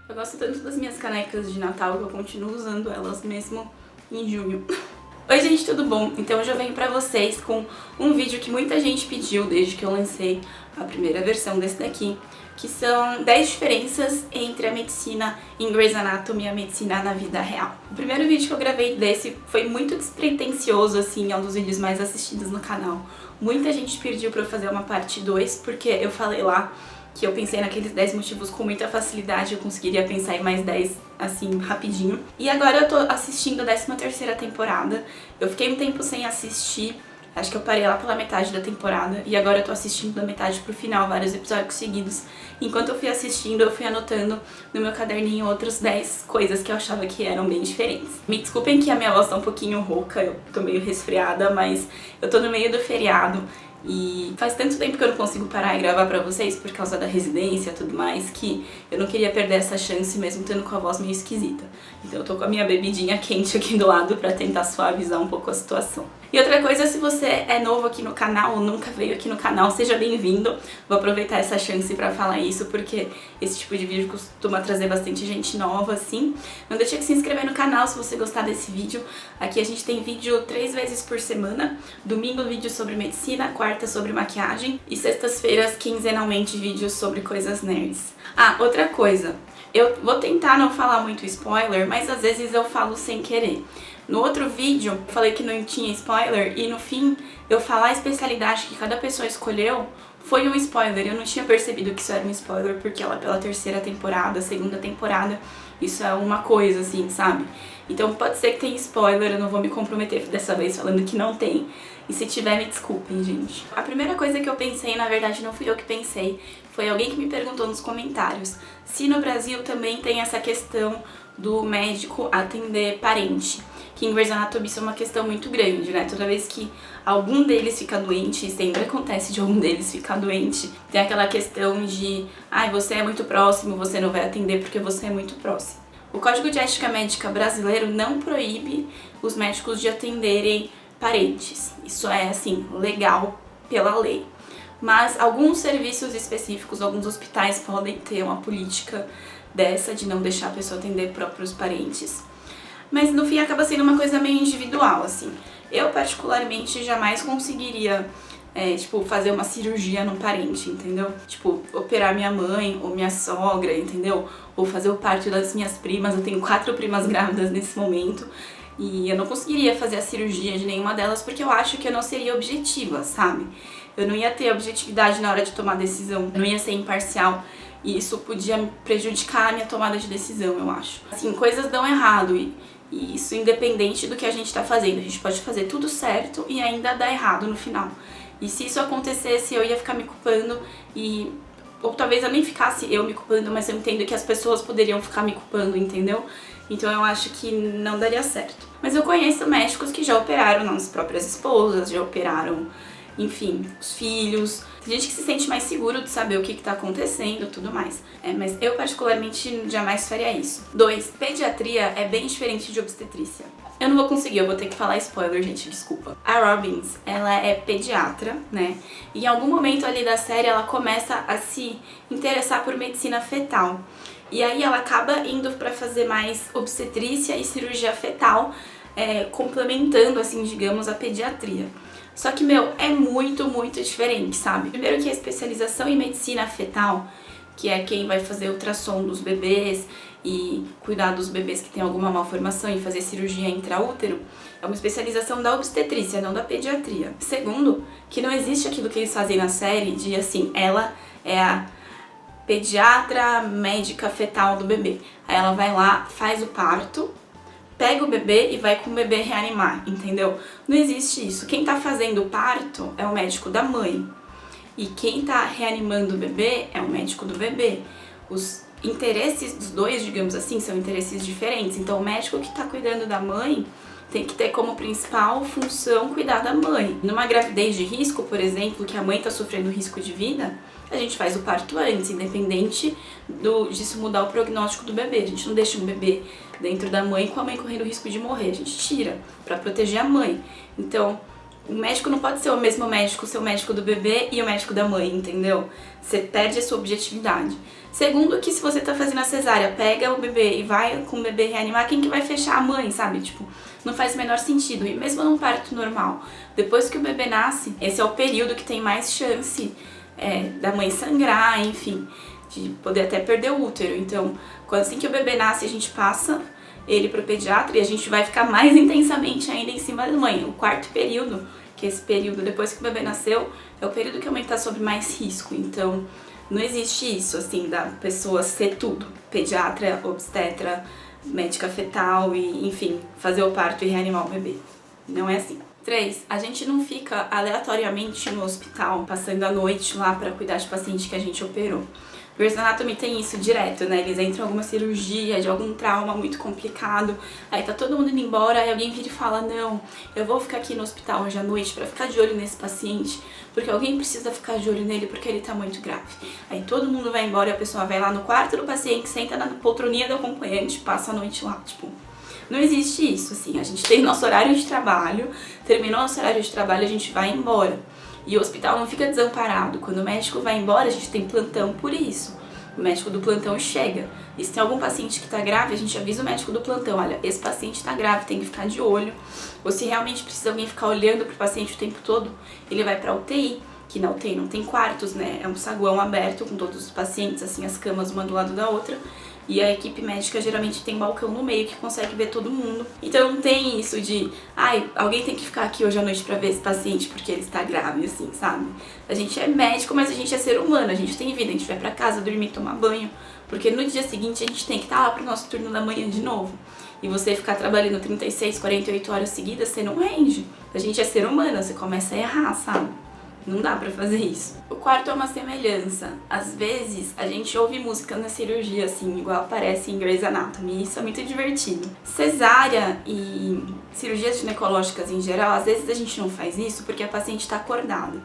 Eu gosto tanto das minhas canecas de Natal que eu continuo usando elas mesmo em junho. Oi gente, tudo bom? Então hoje eu venho pra vocês com um vídeo que muita gente pediu desde que eu lancei a primeira versão desse daqui, que são 10 diferenças entre a medicina em Grey's Anatomy e a medicina na vida real. O primeiro vídeo que eu gravei desse foi muito despretensioso, assim, é um dos vídeos mais assistidos no canal. Muita gente pediu pra eu fazer uma parte 2, porque eu falei lá que eu pensei naqueles 10 motivos com muita facilidade, eu conseguiria pensar em mais 10 assim, rapidinho. E agora eu tô assistindo a 13ª temporada. Eu fiquei um tempo sem assistir, acho que eu parei lá pela metade da temporada, e agora eu tô assistindo da metade pro final, vários episódios seguidos. Enquanto eu fui assistindo, eu fui anotando no meu caderninho outras 10 coisas que eu achava que eram bem diferentes. Me desculpem que a minha voz tá um pouquinho rouca, eu tô meio resfriada, mas eu tô no meio do feriado. E faz tanto tempo que eu não consigo parar e gravar pra vocês por causa da residência e tudo mais, que eu não queria perder essa chance mesmo tendo com a voz meio esquisita. Então eu tô com a minha bebidinha quente aqui do lado pra tentar suavizar um pouco a situação. E outra coisa, se você é novo aqui no canal ou nunca veio aqui no canal, seja bem-vindo. Vou aproveitar essa chance pra falar isso, porque esse tipo de vídeo costuma trazer bastante gente nova, assim. Não deixe de se inscrever no canal se você gostar desse vídeo. Aqui a gente tem vídeo 3 vezes por semana. Domingo, vídeo sobre medicina, quarta sobre maquiagem e sextas-feiras, quinzenalmente, vídeos sobre coisas nerds. Ah, outra coisa. Eu vou tentar não falar muito spoiler, mas às vezes eu falo sem querer. No outro vídeo, eu falei que não tinha spoiler e no fim, eu falar a especialidade que cada pessoa escolheu foi um spoiler. Eu não tinha percebido que isso era um spoiler porque ela pela 3ª temporada, 2ª temporada, isso é uma coisa assim, sabe? Então pode ser que tenha spoiler, eu não vou me comprometer dessa vez falando que não tem. E se tiver, me desculpem, gente. A primeira coisa que eu pensei, na verdade não fui eu que pensei, foi alguém que me perguntou nos comentários se no Brasil também tem essa questão do médico atender parente. Que em Grey's Anatomy isso é uma questão muito grande, né? Toda vez que algum deles fica doente, e sempre acontece de algum deles ficar doente, tem aquela questão de você é muito próximo, você não vai atender porque você é muito próximo. O Código de Ética Médica brasileiro não proíbe os médicos de atenderem parentes. Isso é, assim, legal pela lei. Mas alguns serviços específicos, alguns hospitais podem ter uma política dessa de não deixar a pessoa atender próprios parentes. Mas no fim acaba sendo uma coisa meio individual, assim. Eu particularmente jamais conseguiria, fazer uma cirurgia num parente, entendeu? Tipo, operar minha mãe ou minha sogra, entendeu? Ou fazer o parto das minhas primas. Eu tenho 4 primas grávidas nesse momento. E eu não conseguiria fazer a cirurgia de nenhuma delas porque eu acho que eu não seria objetiva, sabe? Eu não ia ter objetividade na hora de tomar decisão, eu não ia ser imparcial e isso podia prejudicar a minha tomada de decisão, eu acho. Assim, coisas dão errado e isso independente do que a gente tá fazendo. A gente pode fazer tudo certo e ainda dar errado no final. E se isso acontecesse, eu ia ficar me culpando ou talvez eu nem ficasse eu me culpando, mas eu entendo que as pessoas poderiam ficar me culpando, entendeu? Então eu acho que não daria certo. Mas eu conheço médicos que já operaram as próprias esposas, já operaram, enfim, os filhos. Tem gente que se sente mais seguro de saber o que tá acontecendo e tudo mais. Mas eu particularmente jamais faria isso. 2. Pediatria é bem diferente de obstetrícia. Eu não vou conseguir, eu vou ter que falar spoiler, gente, desculpa. A Robbins, ela é pediatra, né? E em algum momento ali da série ela começa a se interessar por medicina fetal. E aí ela acaba indo pra fazer mais obstetrícia e cirurgia fetal, complementando, assim, digamos, a pediatria. Só que, é muito, muito diferente, sabe? Primeiro que a especialização em medicina fetal, que é quem vai fazer ultrassom dos bebês e cuidar dos bebês que têm alguma malformação e fazer cirurgia intraútero, é uma especialização da obstetrícia, não da pediatria. Segundo, que não existe aquilo que eles fazem na série de, assim, ela é a pediatra médica fetal do bebê. Aí ela vai lá, faz o parto, pega o bebê e vai com o bebê reanimar, entendeu? Não existe isso. Quem tá fazendo o parto é o médico da mãe. E quem tá reanimando o bebê é o médico do bebê. Os interesses dos dois, digamos assim, são interesses diferentes. Então o médico que tá cuidando da mãe tem que ter como principal função cuidar da mãe. Numa gravidez de risco, por exemplo, que a mãe tá sofrendo risco de vida, a gente faz o parto antes, independente disso mudar o prognóstico do bebê. A gente não deixa um bebê dentro da mãe com a mãe correndo risco de morrer, a gente tira pra proteger a mãe. Então, O médico não pode ser o mesmo médico, ser o médico do bebê e o médico da mãe, entendeu? Você perde a sua objetividade. Segundo, que se você tá fazendo a cesárea, pega o bebê e vai com o bebê reanimar, quem que vai fechar? A mãe, sabe? Tipo, não faz o menor sentido. E mesmo num parto normal, depois que o bebê nasce, esse é o período que tem mais chance da mãe sangrar, enfim, de poder até perder o útero. Então, assim que o bebê nasce, a gente passa ele pro pediatra e a gente vai ficar mais intensamente ainda em cima da mãe. O quarto período, que é esse período depois que o bebê nasceu, é o período que a mãe tá sob mais risco. Então, não existe isso, assim, da pessoa ser tudo. Pediatra, obstetra, médica fetal e, enfim, fazer o parto e reanimar o bebê. Não é assim. 3. A gente não fica aleatoriamente no hospital, passando a noite lá pra cuidar de paciente que a gente operou. Grey's Anatomy tem isso direto, né? Eles entram em alguma cirurgia, de algum trauma muito complicado, aí tá todo mundo indo embora, aí alguém vira e fala, não, eu vou ficar aqui no hospital hoje à noite pra ficar de olho nesse paciente, porque alguém precisa ficar de olho nele porque ele tá muito grave. Aí todo mundo vai embora e a pessoa vai lá no quarto do paciente, senta na poltroninha do acompanhante, passa a noite lá, tipo... Não existe isso, assim, a gente tem nosso horário de trabalho, terminou nosso horário de trabalho, a gente vai embora. E o hospital não fica desamparado. Quando o médico vai embora, a gente tem plantão por isso. O médico do plantão chega. E se tem algum paciente que tá grave, a gente avisa o médico do plantão, olha, esse paciente tá grave, tem que ficar de olho. Ou se realmente precisa alguém ficar olhando pro paciente o tempo todo, ele vai pra UTI, que na UTI não tem quartos, né? É um saguão aberto com todos os pacientes, assim, as camas uma do lado da outra. E a equipe médica geralmente tem balcão no meio que consegue ver todo mundo. Então não tem isso de, alguém tem que ficar aqui hoje à noite pra ver esse paciente porque ele está grave, assim, sabe? A gente é médico, mas a gente é ser humano, a gente tem vida, a gente vai pra casa dormir, tomar banho. Porque no dia seguinte a gente tem que estar lá pro nosso turno da manhã de novo. E você ficar trabalhando 36, 48 horas seguidas, você não rende. A gente é ser humano, você começa a errar, sabe? Não dá pra fazer isso. O quarto é uma semelhança. Às vezes, a gente ouve música na cirurgia, assim, igual aparece em Grey's Anatomy, e isso é muito divertido. Cesárea e cirurgias ginecológicas em geral, às vezes a gente não faz isso porque a paciente tá acordada.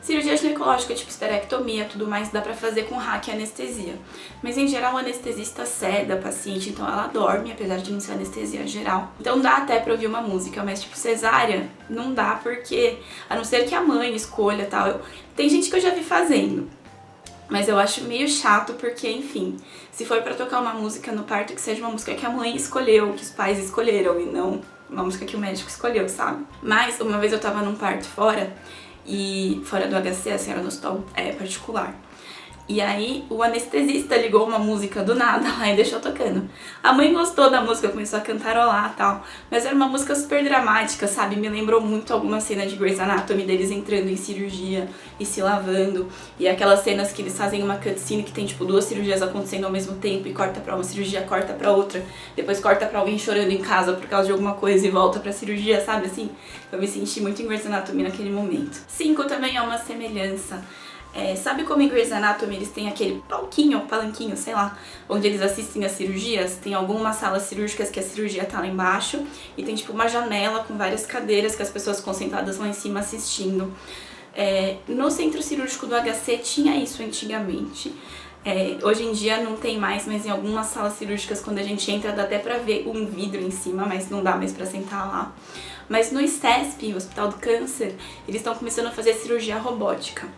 Cirurgia ginecológica, tipo esterectomia, tudo mais, dá pra fazer com hack e anestesia. Mas em geral o anestesista ceda a paciente, então ela dorme, apesar de não ser anestesia geral. Então dá até pra ouvir uma música, mas tipo cesárea não dá porque, a não ser que a mãe escolha tal. Tem gente que eu já vi fazendo, mas eu acho meio chato porque, enfim, se for pra tocar uma música no parto, que seja uma música que a mãe escolheu, que os pais escolheram, e não uma música que o médico escolheu, sabe? Mas uma vez eu tava num parto fora do HC, assim, era no hospital particular. E aí o anestesista ligou uma música do nada lá e deixou tocando. A mãe gostou da música, começou a cantarolar e tal, mas era uma música super dramática, sabe? Me lembrou muito alguma cena de Grey's Anatomy, deles entrando em cirurgia e se lavando. E aquelas cenas que eles fazem uma cutscene que tem tipo 2 cirurgias acontecendo ao mesmo tempo e corta pra uma cirurgia, corta pra outra, depois corta pra alguém chorando em casa por causa de alguma coisa e volta pra cirurgia, sabe assim? Eu me senti muito em Grey's Anatomy naquele momento. 5 também é uma semelhança. Sabe como em Grey's Anatomy eles têm aquele palanquinho, sei lá, onde eles assistem as cirurgias? Tem algumas salas cirúrgicas que a cirurgia tá lá embaixo e tem tipo uma janela com várias cadeiras que as pessoas ficam sentadas lá em cima assistindo. No centro cirúrgico do HC tinha isso antigamente. Hoje em dia não tem mais, mas em algumas salas cirúrgicas quando a gente entra dá até pra ver um vidro em cima, mas não dá mais pra sentar lá. Mas no ICESP, o Hospital do Câncer, eles estão começando a fazer cirurgia robótica.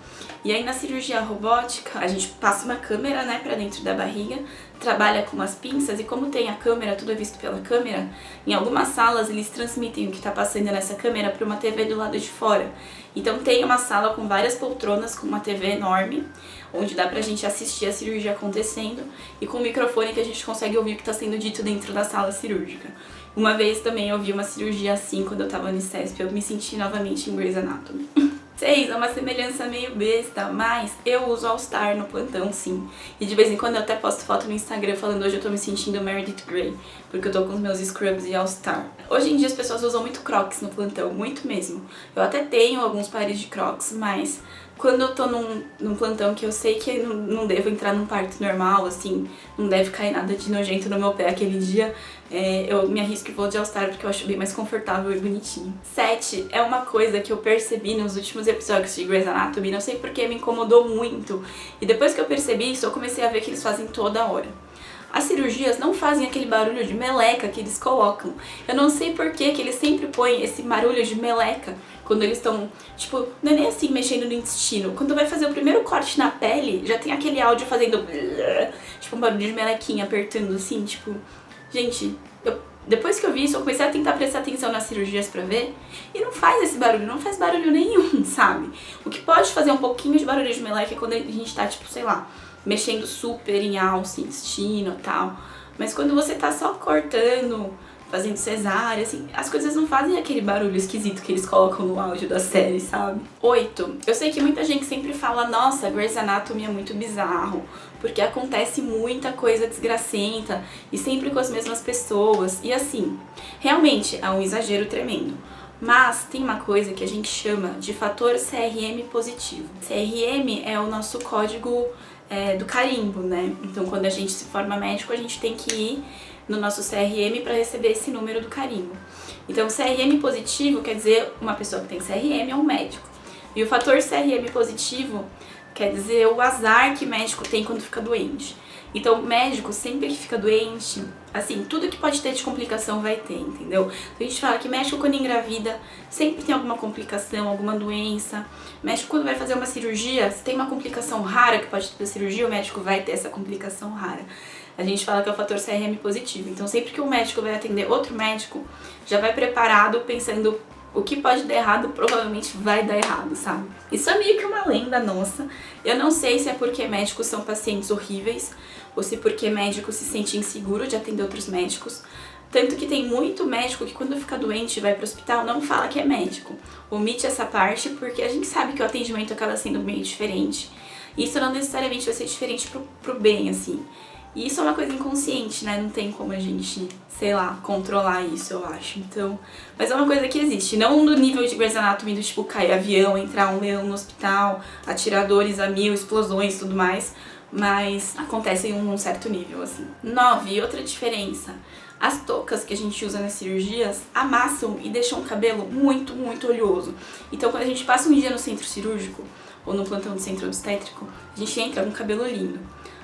E aí na cirurgia robótica, a gente passa uma câmera, né, pra dentro da barriga, trabalha com umas pinças e como tem a câmera, tudo é visto pela câmera, em algumas salas eles transmitem o que tá passando nessa câmera pra uma TV do lado de fora. Então tem uma sala com várias poltronas, com uma TV enorme, onde dá pra gente assistir a cirurgia acontecendo e com um microfone que a gente consegue ouvir o que tá sendo dito dentro da sala cirúrgica. Uma vez também eu vi uma cirurgia assim quando eu tava no ICESP, eu me senti novamente em Grey's Anatomy. 6, é uma semelhança meio besta, mas eu uso All Star no plantão, sim. E de vez em quando eu até posto foto no Instagram falando hoje eu tô me sentindo Meredith Grey, porque eu tô com os meus scrubs e All Star. Hoje em dia as pessoas usam muito Crocs no plantão, muito mesmo. Eu até tenho alguns pares de Crocs, mas quando eu tô num plantão que eu sei que não devo entrar num parto normal, assim, não deve cair nada de nojento no meu pé aquele dia, eu me arrisco e vou de All Star porque eu acho bem mais confortável e bonitinho. 7 é uma coisa que eu percebi nos últimos episódios de Grey's Anatomy, não sei porque me incomodou muito. E depois que eu percebi isso, eu comecei a ver que eles fazem toda hora. As cirurgias não fazem aquele barulho de meleca que eles colocam. Eu não sei por que eles sempre põem esse barulho de meleca quando eles estão, tipo, não é nem assim mexendo no intestino. Quando vai fazer o primeiro corte na pele, já tem aquele áudio fazendo tipo um barulho de melequinha apertando assim, tipo, gente, depois que eu vi isso, eu comecei a tentar prestar atenção nas cirurgias pra ver, e não faz esse barulho, não faz barulho nenhum, sabe? O que pode fazer um pouquinho de barulho de meleca é quando a gente tá, tipo, sei lá, mexendo super em alça, intestino e tal. Mas quando você tá só cortando, fazendo cesárea, assim, as coisas não fazem aquele barulho esquisito que eles colocam no áudio da série, sabe? 8. Eu sei que muita gente sempre fala, nossa, Grey's Anatomy é muito bizarro, porque acontece muita coisa desgracenta e sempre com as mesmas pessoas. E assim, realmente é um exagero tremendo. Mas tem uma coisa que a gente chama de fator CRM positivo. CRM é o nosso código do carimbo, né? Então quando a gente se forma médico, a gente tem que ir no nosso CRM para receber esse número do carimbo. Então, CRM positivo quer dizer uma pessoa que tem CRM é um médico. E o fator CRM positivo quer dizer o azar que médico tem quando fica doente. Então, médico sempre que fica doente, assim, tudo que pode ter de complicação vai ter, entendeu? A gente fala que médico quando engravida sempre tem alguma complicação, alguma doença. Médico quando vai fazer uma cirurgia, se tem uma complicação rara que pode ter da cirurgia, o médico vai ter essa complicação rara. A gente fala que é o fator CRM positivo. Então, sempre que um médico vai atender outro médico, já vai preparado pensando o que pode dar errado, provavelmente vai dar errado, sabe? Isso é meio que uma lenda nossa. Eu não sei se é porque médicos são pacientes horríveis ou se porque médico se sente inseguro de atender outros médicos. Tanto que tem muito médico que quando fica doente e vai pro hospital não fala que é médico. Omite essa parte porque a gente sabe que o atendimento acaba sendo meio diferente. E isso não necessariamente vai ser diferente pro bem, assim. E isso é uma coisa inconsciente, né? Não tem como a gente, sei lá, controlar isso, eu acho. Então, mas é uma coisa que existe. Não no nível de Grey's Anatomy, do tipo cair avião, entrar um leão no hospital, atiradores a mil, explosões e tudo mais. Mas acontece em um certo nível, assim. 9. Outra diferença. As toucas que a gente usa nas cirurgias amassam e deixam o cabelo muito, muito oleoso. Então, quando a gente passa um dia no centro cirúrgico ou no plantão do centro obstétrico, a gente entra com o cabelo lindo.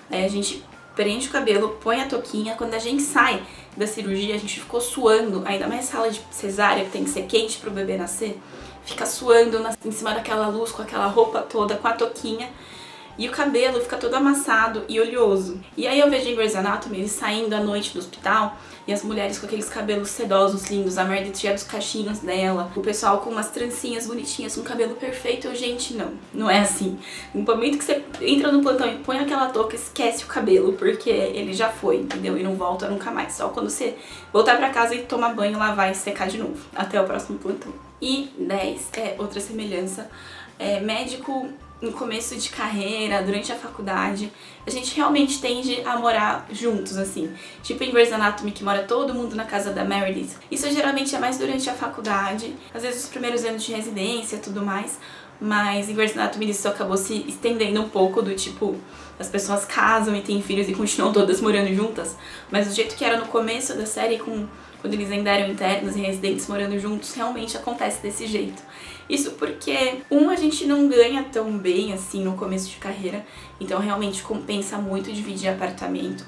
Aí a gente prende o cabelo, põe a touquinha. Quando a gente sai da cirurgia, a gente ficou suando, ainda mais sala de cesárea, que tem que ser quente pro bebê nascer, fica suando em cima daquela luz, com aquela roupa toda, com a touquinha, e o cabelo fica todo amassado e oleoso. E aí eu vejo em Grey's Anatomy eles saindo à noite do hospital, e as mulheres com aqueles cabelos sedosos, lindos, a Meredith cheia dos cachinhos dela, o pessoal com umas trancinhas bonitinhas, com cabelo perfeito. Gente, não é assim. No momento que você entra no plantão e põe aquela touca, esquece o cabelo, porque ele já foi, entendeu? E não volta nunca mais. Só quando você voltar pra casa e tomar banho, lavar e secar de novo. Até o próximo plantão. E 10 é outra semelhança. Médico no começo de carreira, durante a faculdade, a gente realmente tende a morar juntos, assim. Tipo em Grey's Anatomy, que mora todo mundo na casa da Meredith. Isso geralmente é mais durante a faculdade, às vezes os primeiros anos de residência e tudo mais. Mas em Grey's Anatomy isso acabou se estendendo um pouco do tipo, as pessoas casam e têm filhos e continuam todas morando juntas. Mas do jeito que era no começo da série, quando eles ainda eram internos e residentes morando juntos, realmente acontece desse jeito. Isso porque, a gente não ganha tão bem assim no começo de carreira, então realmente compensa muito dividir apartamento.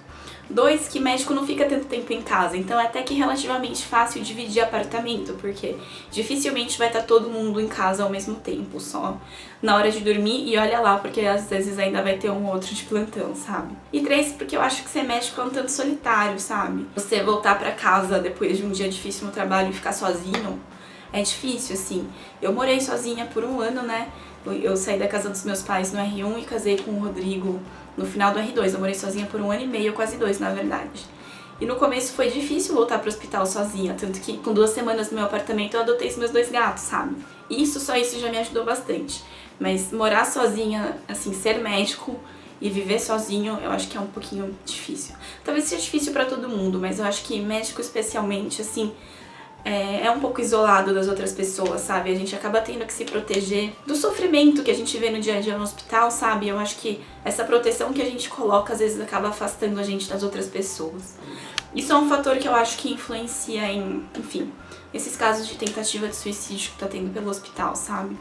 2, que médico não fica tanto tempo em casa, então é até que relativamente fácil dividir apartamento, porque dificilmente vai estar todo mundo em casa ao mesmo tempo, só na hora de dormir, e olha lá, porque às vezes ainda vai ter um outro de plantão, sabe? E 3, porque eu acho que ser médico é um tanto solitário, sabe? Você voltar pra casa depois de um dia difícil no trabalho e ficar sozinho, é difícil, assim. Eu morei sozinha por 1 ano, né? Eu saí da casa dos meus pais no R1 e casei com o Rodrigo no final do R2. Eu morei sozinha por 1 ano e meio, quase 2, na verdade. E no começo foi difícil voltar pro hospital sozinha, tanto que com 2 semanas no meu apartamento eu adotei os meus 2 gatos, sabe? Só isso já me ajudou bastante. Mas morar sozinha, assim, ser médico e viver sozinho, eu acho que é um pouquinho difícil. Talvez seja difícil pra todo mundo, mas eu acho que médico especialmente, assim, é um pouco isolado das outras pessoas, sabe? A gente acaba tendo que se proteger do sofrimento que a gente vê no dia a dia no hospital, sabe? Eu acho que essa proteção que a gente coloca às vezes acaba afastando a gente das outras pessoas. Isso é um fator que eu acho que influencia enfim, esses casos de tentativa de suicídio que tá tendo pelo hospital, sabe?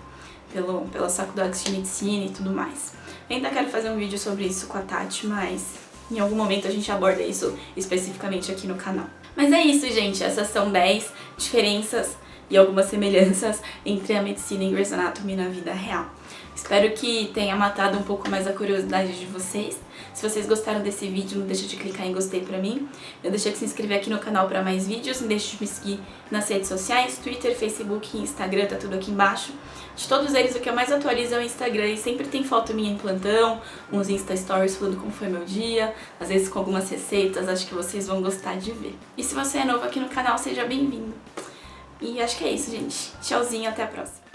Pelas faculdades de medicina e tudo mais. Eu ainda quero fazer um vídeo sobre isso com a Tati, mas Em algum momento a gente aborda isso especificamente aqui no canal. Mas é isso, gente. Essas são 10 diferenças e algumas semelhanças entre a medicina e Grey's Anatomy na vida real. Espero que tenha matado um pouco mais a curiosidade de vocês. Se vocês gostaram desse vídeo, não deixa de clicar em gostei pra mim. Não deixa de se inscrever aqui no canal pra mais vídeos. Não deixa de me seguir nas redes sociais, Twitter, Facebook e Instagram, tá tudo aqui embaixo. De todos eles, o que eu mais atualizo é o Instagram e sempre tem foto minha em plantão, uns Insta Stories falando como foi meu dia, às vezes com algumas receitas, acho que vocês vão gostar de ver. E se você é novo aqui no canal, seja bem-vindo. E acho que é isso, gente. Tchauzinho, até a próxima.